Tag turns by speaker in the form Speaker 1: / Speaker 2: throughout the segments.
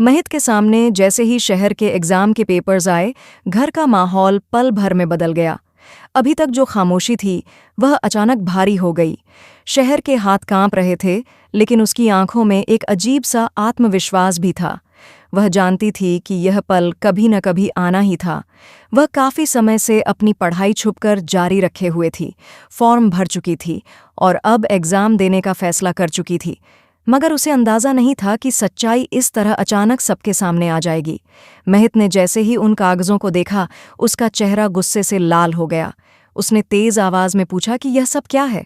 Speaker 1: महित के सामने जैसे ही शहर के एग्जाम के पेपर्स आए, घर का माहौल पल भर में बदल गया। अभी तक जो खामोशी थी, वह अचानक भारी हो गई। शहर के हाथ कांप रहे थे, लेकिन उसकी आंखों में एक अजीब सा आत्मविश्वास भी था। वह जानती थी कि यह पल कभी न कभी आना ही था। वह काफी समय से अपनी पढ़ाई छुपकर जारी रखे हुए थी, फॉर्म भर चुकी थी और अब एग्जाम देने का फैसला कर चुकी थी। मगर उसे अंदाजा नहीं था कि सच्चाई इस तरह अचानक सबके सामने आ जाएगी। महित ने जैसे ही उन कागजों को देखा, उसका चेहरा गुस्से से लाल हो गया। उसने तेज आवाज में पूछा कि यह सब क्या है।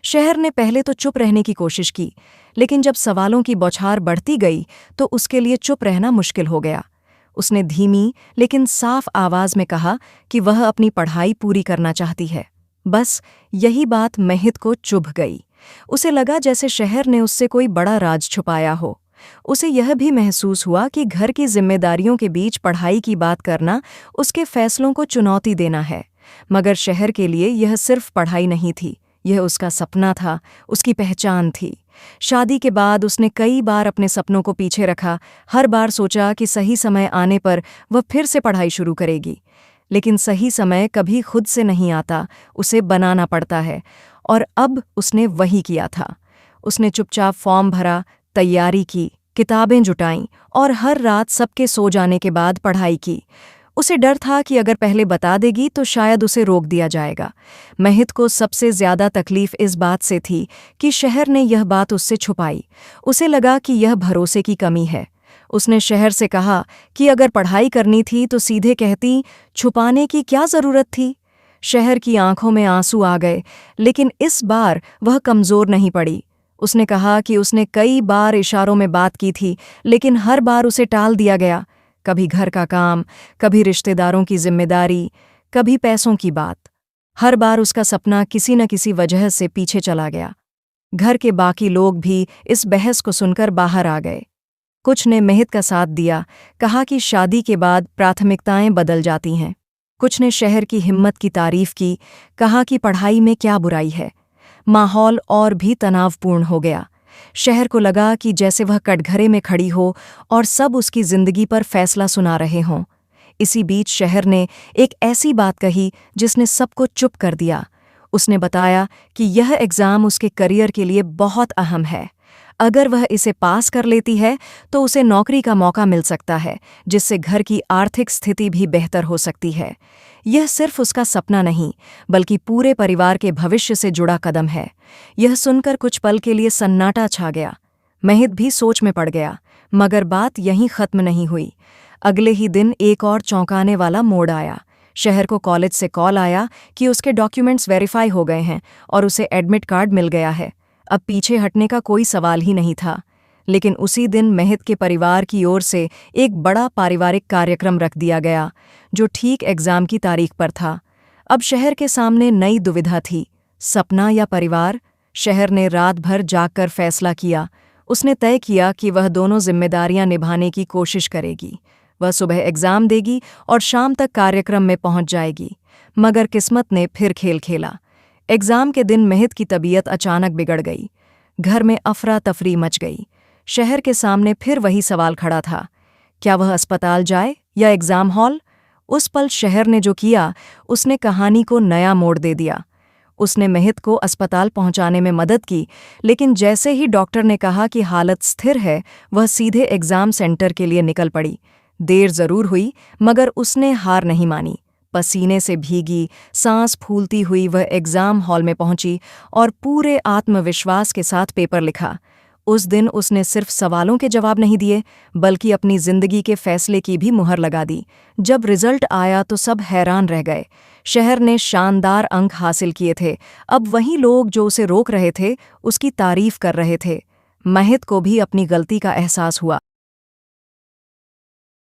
Speaker 1: शहर ने पहले तो चुप रहने की कोशिश की, लेकिन जब सवालों की बौछार बढ़ती गई तो उसके लिए चुप रहना मुश्किल हो गया। उसने धीमी लेकिन साफ आवाज में कहा कि वह अपनी पढ़ाई पूरी करना चाहती है। बस यही बात महित को चुभ गई। उसे लगा जैसे शहर ने उससे कोई बड़ा राज छुपाया हो। उसे यह भी महसूस हुआ कि घर की जिम्मेदारियों के बीच पढ़ाई की बात करना उसके फैसलों को चुनौती देना है। मगर शहर के लिए यह सिर्फ पढ़ाई नहीं थी, यह उसका सपना था, उसकी पहचान थी। शादी के बाद उसने कई बार अपने सपनों को पीछे रखा, हर बार सोचा कि सही समय आने पर वह फिर से पढ़ाई शुरू करेगी। लेकिन सही समय कभी खुद से नहीं आता, उसे बनाना पड़ता है। और अब उसने वही किया था। उसने चुपचाप फॉर्म भरा, तैयारी की, किताबें जुटाईं और हर रात सबके सो जाने के बाद पढ़ाई की। उसे डर था कि अगर पहले बता देगी तो शायद उसे रोक दिया जाएगा। महित को सबसे ज्यादा तकलीफ इस बात से थी कि शहर ने यह बात उससे छुपाई। उसे लगा कि यह भरोसे की कमी है। उसने शहर से कहा कि अगर पढ़ाई करनी थी तो सीधे कहती, छुपाने की क्या जरूरत थी। शहर की आंखों में आंसू आ गए, लेकिन इस बार वह कमजोर नहीं पड़ी। उसने कहा कि उसने कई बार इशारों में बात की थी, लेकिन हर बार उसे टाल दिया गया। कभी घर का काम, कभी रिश्तेदारों की जिम्मेदारी, कभी पैसों की बात। हर बार उसका सपना किसी न किसी वजह से पीछे चला गया। घर के बाकी लोग भी इस बहस को सुनकर बाहर आ गए। कुछ ने महित का साथ दिया, कहा कि शादी के बाद प्राथमिकताएं बदल जाती हैं। कुछ ने शहर की हिम्मत की तारीफ की, कहा कि पढ़ाई में क्या बुराई है। माहौल और भी तनावपूर्ण हो गया। शहर को लगा कि जैसे वह कटघरे में खड़ी हो और सब उसकी जिंदगी पर फैसला सुना रहे हों। इसी बीच शहर ने एक ऐसी बात कही जिसने सबको चुप कर दिया। उसने बताया कि यह एग्जाम उसके करियर के लिए बहुत अहम है। अगर वह इसे पास कर लेती है तो उसे नौकरी का मौका मिल सकता है, जिससे घर की आर्थिक स्थिति भी बेहतर हो सकती है। यह सिर्फ उसका सपना नहीं, बल्कि पूरे परिवार के भविष्य से जुड़ा कदम है। यह सुनकर कुछ पल के लिए सन्नाटा छा गया। महित भी सोच में पड़ गया, मगर बात यहीं खत्म नहीं हुई। अगले ही दिन एक और चौंकाने वाला मोड़ आया। शहर को कॉलेज से कॉल आया कि उसके डॉक्यूमेंट्स वेरीफाई हो गए हैं और उसे एडमिट कार्ड मिल गया है। अब पीछे हटने का कोई सवाल ही नहीं था। लेकिन उसी दिन महित के परिवार की ओर से एक बड़ा पारिवारिक कार्यक्रम रख दिया गया, जो ठीक एग्जाम की तारीख पर था। अब शहर के सामने नई दुविधा थी, सपना या परिवार। शहर ने रात भर जागकर फैसला किया। उसने तय किया कि वह दोनों जिम्मेदारियां निभाने की कोशिश करेगी। वह सुबह एग्जाम देगी और शाम तक कार्यक्रम में पहुंच जाएगी। मगर किस्मत ने फिर खेल खेला। एग्जाम के दिन महित की तबीयत अचानक बिगड़ गई। घर में अफरा तफरी मच गई। शहर के सामने फिर वही सवाल खड़ा था, क्या वह अस्पताल जाए या एग्जाम हॉल। उस पल शहर ने जो किया, उसने कहानी को नया मोड़ दे दिया। उसने महित को अस्पताल पहुंचाने में मदद की, लेकिन जैसे ही डॉक्टर ने कहा कि हालत स्थिर है, वह सीधे एग्जाम सेंटर के लिए निकल पड़ी। देर जरूर हुई, मगर उसने हार नहीं मानी। पसीने से भीगी, सांस फूलती हुई वह एग्जाम हॉल में पहुंची और पूरे आत्मविश्वास के साथ पेपर लिखा। उस दिन उसने सिर्फ सवालों के जवाब नहीं दिए, बल्कि अपनी जिंदगी के फैसले की भी मुहर लगा दी। जब रिजल्ट आया तो सब हैरान रह गए। शहर ने शानदार अंक हासिल किए थे। अब वही लोग जो उसे रोक रहे थे, उसकी तारीफ कर रहे थे। महित को भी अपनी गलती का एहसास हुआ।